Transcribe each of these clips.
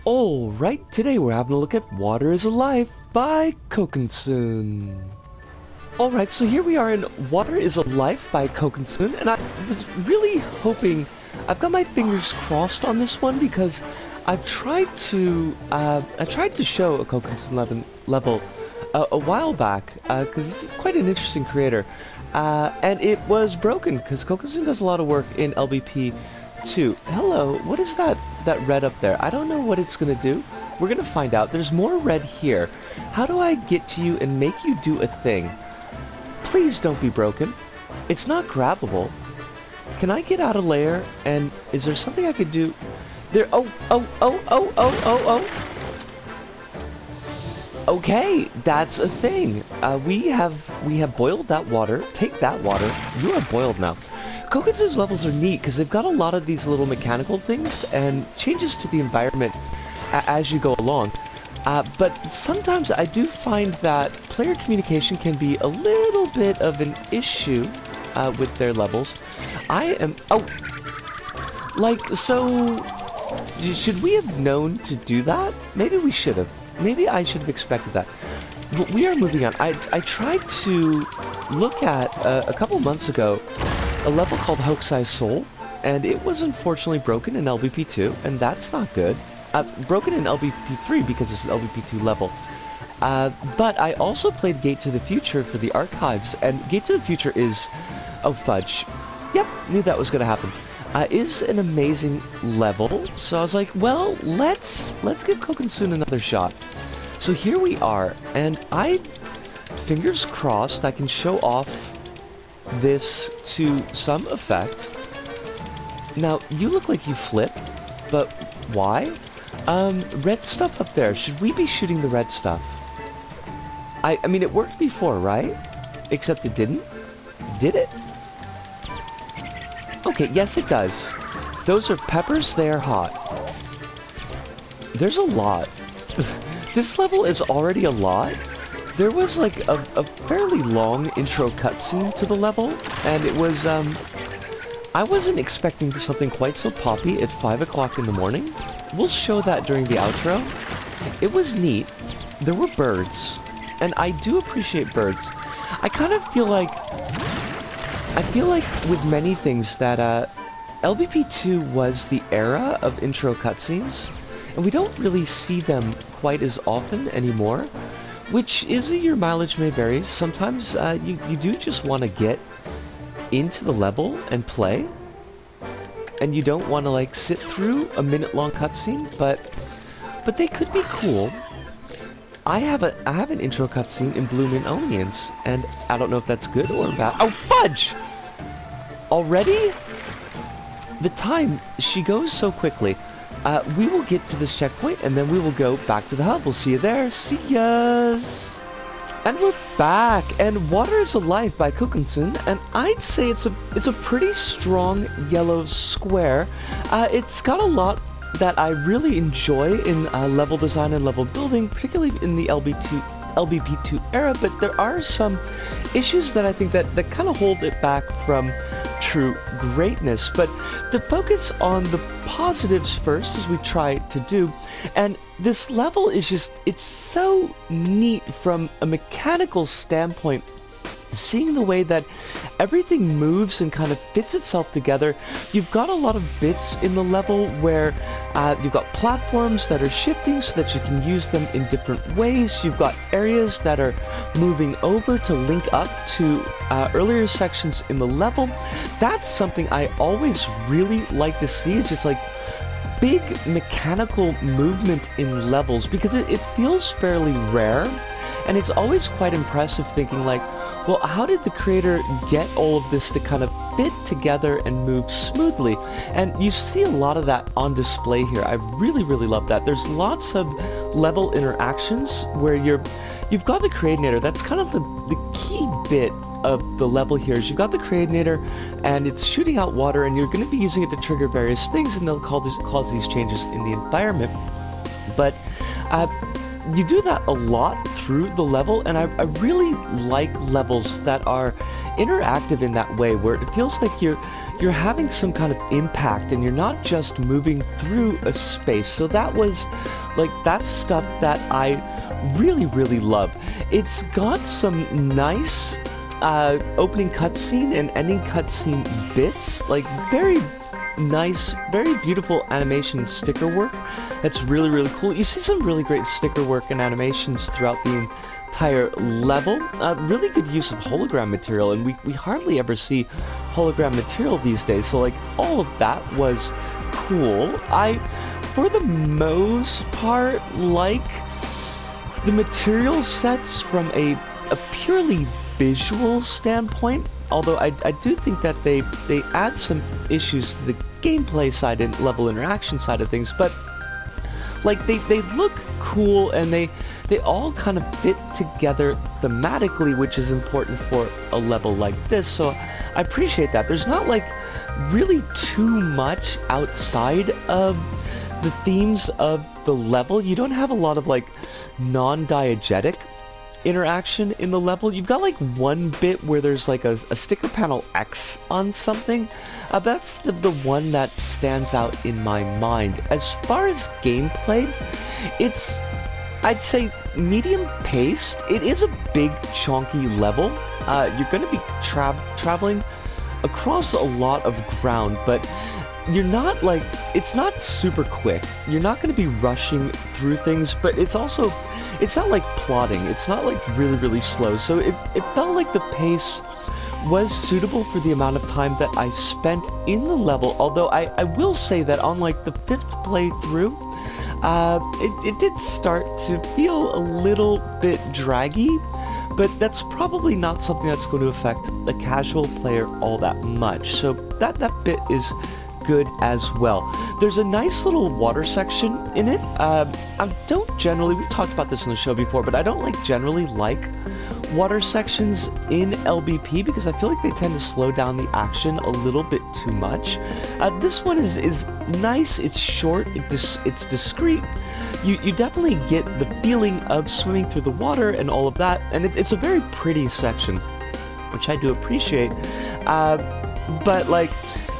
Alright, today we're having a look at Water is Alive by koknsun. Alright, so here we are in Water is Alive by koknsun, and I was really hoping, I've got my fingers crossed on this one because I've tried to, show a koknsun level a while back, because it's quite an interesting creator, and it was broken because koknsun does a lot of work in LBP too. Hello, what is that red up there? I don't know what it's gonna do. We're gonna find out. There's more red here. How do I get to you and make you do a thing? Please don't be broken. It's not grabbable. Can I get out a layer? And is there something I could do? There. Oh. Okay, that's a thing. We have boiled that water. Take that water. You are boiled now. koknsun's levels are neat because they've got a lot of these little mechanical things and changes to the environment as you go along. But sometimes I do find that player communication can be a little bit of an issue with their levels. So should we have known to do that? Maybe we should have. Maybe I should have expected that. But we are moving on. I tried to look at, a couple months ago, a level called Hokusai's Soul, and it was unfortunately broken in LBP2, and that's not good. Broken in LBP3 because it's an LBP2 level. But I also played Gate to the Future for the archives, and Gate to the Future is... oh, fudge. Yep, knew that was going to happen. Is an amazing level, so I was like, well, let's give koknsun another shot. So here we are, and fingers crossed, I can show off this to some effect. Now, you look like you flip, but why? Red stuff up there. Should we be shooting the red stuff? I mean, it worked before, right? Except it didn't? Did it? Okay, yes it does. Those are peppers, they are hot. There's a lot. This level is already a lot. There was like a fairly long intro cutscene to the level, and it was, I wasn't expecting something quite so poppy at 5 o'clock in the morning. We'll show that during the outro. It was neat. There were birds, and I do appreciate birds. I kind of feel like with many things that LBP2 was the era of intro cutscenes, and we don't really see them quite as often anymore, which is your mileage may vary. Sometimes you do just want to get into the level and play, and you don't want to like sit through a minute-long cutscene, but they could be cool. I have an intro cutscene in Bloomin' Onions, and I don't know if that's good or bad. Oh, fudge! Already? The time, she goes so quickly. We will get to this checkpoint, and then we will go back to the hub. We'll see you there. See yas! And we're back, and Water is Alive by koknsun, and I'd say it's a pretty strong yellow square. It's got a lot that I really enjoy in level design and level building, particularly in the LBP2 era, but there are some issues that I think that kind of hold it back from true greatness. But to focus on the positives first, as we try to do, and this level is just, it's so neat from a mechanical standpoint, seeing the way that everything moves and kind of fits itself together. You've got a lot of bits in the level where you've got platforms that are shifting so that you can use them in different ways. You've got areas that are moving over to link up to earlier sections in the level. That's something I always really like to see. It's just like big mechanical movement in levels, because it feels fairly rare, and it's always quite impressive thinking like, well, how did the creator get all of this to kind of fit together and move smoothly? And you see a lot of that on display here. I really, really love that. There's lots of level interactions where you've got the Creatinator. That's kind of the key bit of the level here is you've got the Creatinator, and it's shooting out water, and you're going to be using it to trigger various things, and they'll cause these changes in the environment. But you do that a lot through the level, and I really like levels that are interactive in that way, where it feels like you're having some kind of impact and you're not just moving through a space. So that was like, that's stuff that I really love. It's got some nice opening cutscene and ending cutscene bits, like very nice, very beautiful animation sticker work. That's really cool. You see some really great sticker work and animations throughout the entire level. Really good use of hologram material, and we hardly ever see hologram material these days, so like all of that was cool. I, for the most part, like the material sets from a purely visual standpoint, although I do think that they add some issues to the gameplay side and level interaction side of things, but like they look cool, and they all kind of fit together thematically, which is important for a level like this, so I appreciate that. There's not like really too much outside of the themes of the level. You don't have a lot of like non-diegetic interaction in the level. You've got like one bit where there's like a sticker panel X on something. That's the one that stands out in my mind. As far as gameplay, it's, I'd say, medium paced. It is a big chunky level. You're going to be traveling across a lot of ground, but you're not like, it's not super quick. You're not going to be rushing through things, but it's also, it's not like plodding. It's not like really slow. So it felt like the pace was suitable for the amount of time that I spent in the level. Although I will say that on like the 5th playthrough, it did start to feel a little bit draggy, but that's probably not something that's going to affect a casual player all that much. So that bit is good as well. There's a nice little water section in it. I don't generally, we've talked about this in the show before, but I don't like generally like water sections in LBP because I feel like they tend to slow down the action a little bit too much. This one is nice, it's short, it's discreet. You definitely get the feeling of swimming through the water and all of that, and it's a very pretty section, which I do appreciate. But like,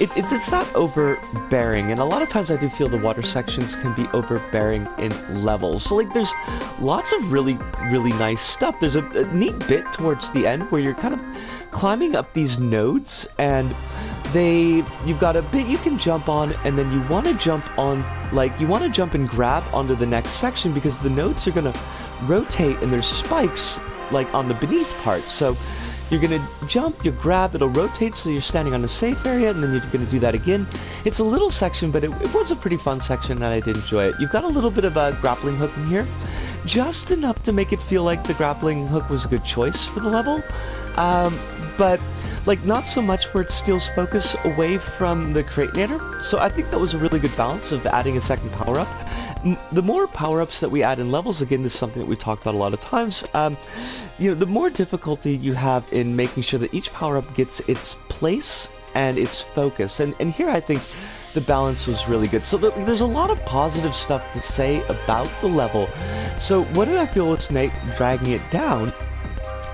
it's not overbearing, and a lot of times I do feel the water sections can be overbearing in levels. So like, there's lots of really nice stuff. There's a neat bit towards the end where you're kind of climbing up these nodes, and you've got a bit you can jump on, and then you want to jump on, like, you want to jump and grab onto the next section because the nodes are going to rotate and there's spikes like on the beneath part. So you're going to jump, you grab, it'll rotate so you're standing on a safe area, and then you're going to do that again. It's a little section, but it was a pretty fun section, and I did enjoy it. You've got a little bit of a grappling hook in here, just enough to make it feel like the grappling hook was a good choice for the level, but like not so much where it steals focus away from the Creatinator. So I think that was a really good balance of adding a second power-up. The more power-ups that we add in levels, again, this is something that we've talked about a lot of times, you know, the more difficulty you have in making sure that each power-up gets its place and its focus. And here I think the balance was really good. So there's a lot of positive stuff to say about the level. So what did I feel was dragging it down?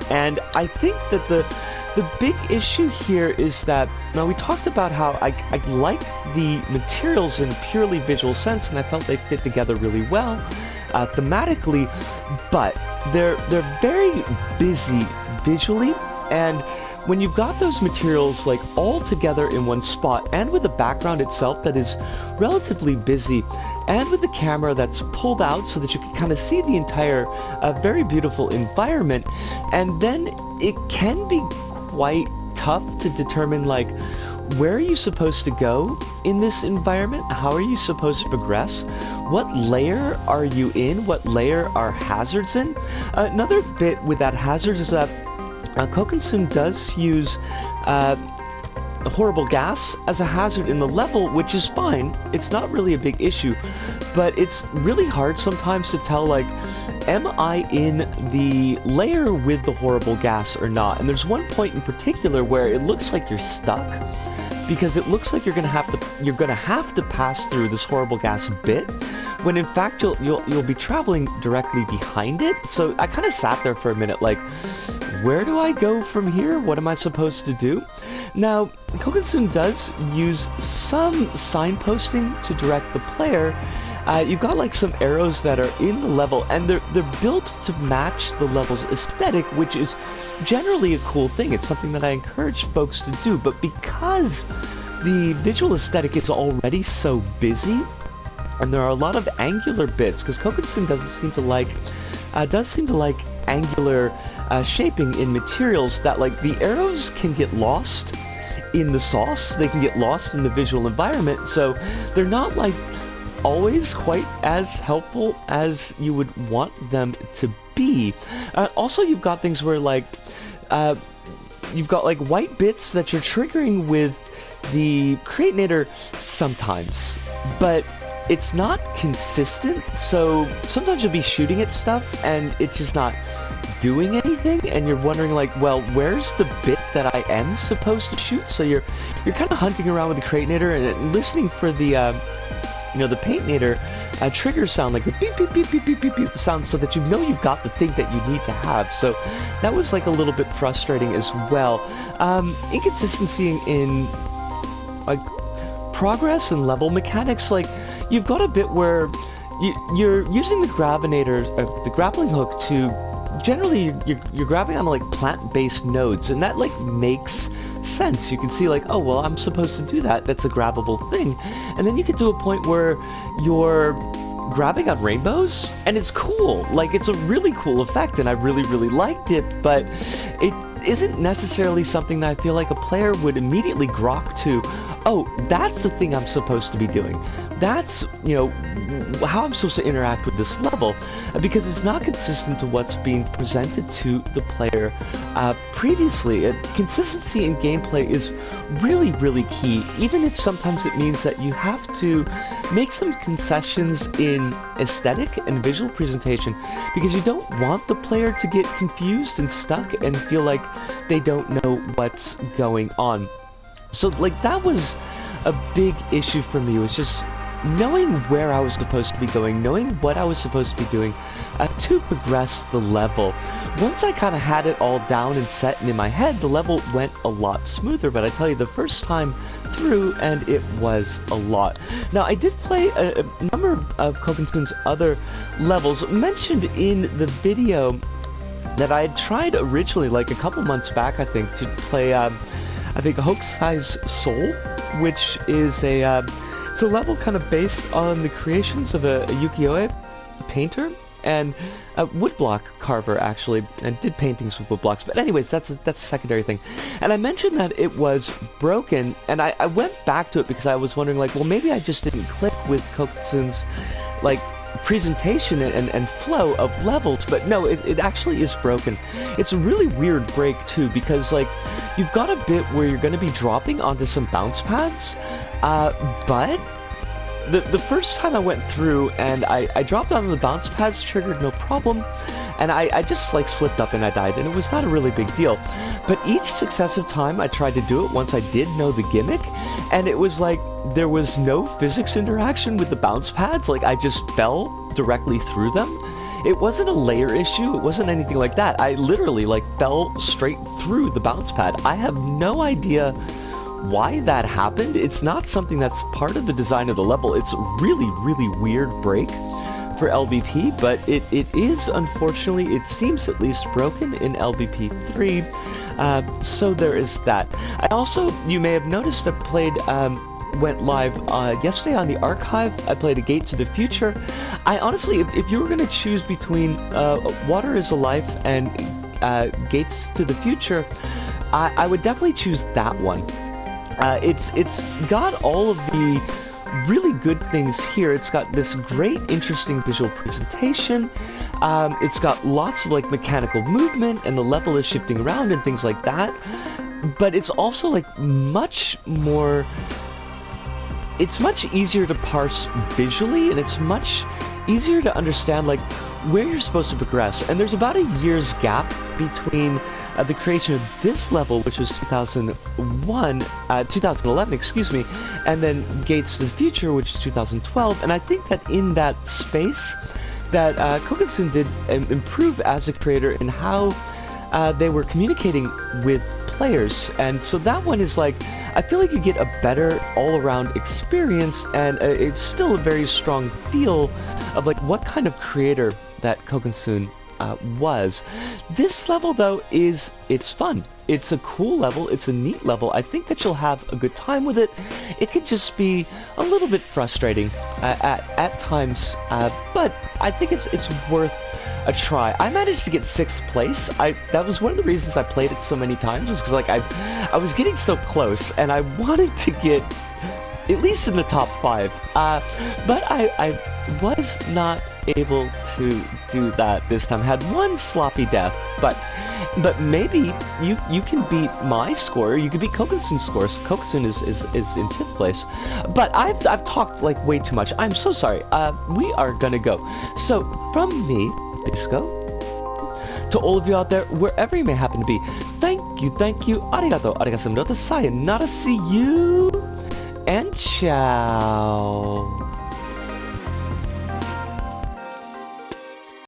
And I think that the big issue here is that, now we talked about how I like the materials in a purely visual sense, and I felt they fit together really well thematically, but they're very busy visually, and when you've got those materials like all together in one spot, and with the background itself that is relatively busy, and with the camera that's pulled out so that you can kind of see the entire very beautiful environment, and then it can be quite tough to determine, like, where are you supposed to go in this environment? How are you supposed to progress? What layer are you in? What layer are hazards in? Another bit with that hazards is that koknsun does use horrible gas as a hazard in the level, which is fine. It's not really a big issue, but it's really hard sometimes to tell, like, am I in the layer with the horrible gas or not? And there's one point in particular where it looks like you're stuck, because it looks like you're gonna have to pass through this horrible gas bit, when in fact you'll be traveling directly behind it. So I kind of sat there for a minute like, where do I go from here? What am I supposed to do? Now, Koknsun does use some signposting to direct the player. You've got like some arrows that are in the level, and they're built to match the level's aesthetic, which is generally a cool thing. It's something that I encourage folks to do, but because the visual aesthetic is already so busy, and there are a lot of angular bits, because Koknsun does seem to like angular shaping in materials, that like the arrows can get lost in the sauce, they can get lost in the visual environment, so they're not like always quite as helpful as you would want them to be. Also, you've got things where like you've got like white bits that you're triggering with the Creatinator sometimes, but it's not consistent, so sometimes you'll be shooting at stuff and it's just not doing anything, and you're wondering like, well, where's the bit that I am supposed to shoot? So you're kind of hunting around with the Creatinator and listening for the the Paintinator trigger sound, like the beep beep beep beep beep beep beep sound, so that you know you've got the thing that you need to have. So that was like a little bit frustrating as well. Inconsistency in like progress and level mechanics, like you've got a bit where you're using the the grappling hook to generally you're grabbing on like plant-based nodes, and that like makes sense. You can see like, oh well, I'm supposed to do that, that's a grabbable thing, and then you get to a point where you're grabbing on rainbows, and it's cool, like it's a really cool effect, and I really liked it, but it isn't necessarily something that I feel like a player would immediately grok to, oh, that's the thing I'm supposed to be doing, that's, how I'm supposed to interact with this level, because it's not consistent to what's being presented to the player previously. Consistency in gameplay is really key, even if sometimes it means that you have to make some concessions in aesthetic and visual presentation, because you don't want the player to get confused and stuck and feel like they don't know what's going on. So like that was a big issue for me, was just knowing where I was supposed to be going, knowing what I was supposed to be doing to progress the level. Once I kind of had it all down and set and in my head, the level went a lot smoother, but I tell you, the first time through, and it was a lot. Now, I did play a number of Koknsun's other levels, mentioned in the video that I had tried originally, like a couple months back, I think, to play, I think, Hokusai's Soul, which is it's a level kind of based on the creations of a ukiyo-e painter and a woodblock carver, actually, and did paintings with woodblocks. But anyways, that's a secondary thing. And I mentioned that it was broken, and I went back to it because I was wondering, like, well, maybe I just didn't click with Koknsun's, like, presentation and flow of levels, but no, it actually is broken. It's a really weird break too, because like you've got a bit where you're going to be dropping onto some bounce pads, but the first time I went through and I dropped onto the bounce pads, triggered no problem, and I just like slipped up and I died, and it was not a really big deal. But each successive time I tried to do it, once I did know the gimmick, and it was like there was no physics interaction with the bounce pads, like I just fell directly through them. It wasn't a layer issue, it wasn't anything like that. I literally like fell straight through the bounce pad. I have no idea why that happened. It's not something that's part of the design of the level. It's really weird break for LBP, but it is, unfortunately, it seems at least, broken in LBP 3, so there is that. I also, you may have noticed, I played, went live yesterday on the archive. I played A Gate to the Future. I honestly, if you were going to choose between Water is a Life and Gates to the Future, I would definitely choose that one. It's got all of the really good things here. It's got this great, interesting visual presentation. It's got lots of like mechanical movement, and the level is shifting around and things like that. But it's also like much more it's much easier to parse visually, and it's much easier to understand like where you're supposed to progress. And there's about a year's gap between the creation of this level, which was 2011, excuse me, and then Gates to the Future, which is 2012. And I think that in that space, that koknsun did improve as a creator in how they were communicating with players. And so that one is like, I feel like you get a better all-around experience, and it's still a very strong feel of like what kind of creator that koknsun was. This level though it's fun. It's a cool level, it's a neat level. I think that you'll have a good time with it. It could just be a little bit frustrating at times, but I think it's worth a try. I managed to get 6th place. That was one of the reasons I played it so many times, is because like I was getting so close and I wanted to get at least in the top 5, but I was not able to do that this time. I had one sloppy death, but maybe you can beat my score. You can beat koknsun's score. So koknsun is in 5th place. But I've talked like way too much. I'm so sorry. We are gonna go. So from me, Disco, to all of you out there, wherever you may happen to be, thank you, arigato, sayonara, see you, and ciao.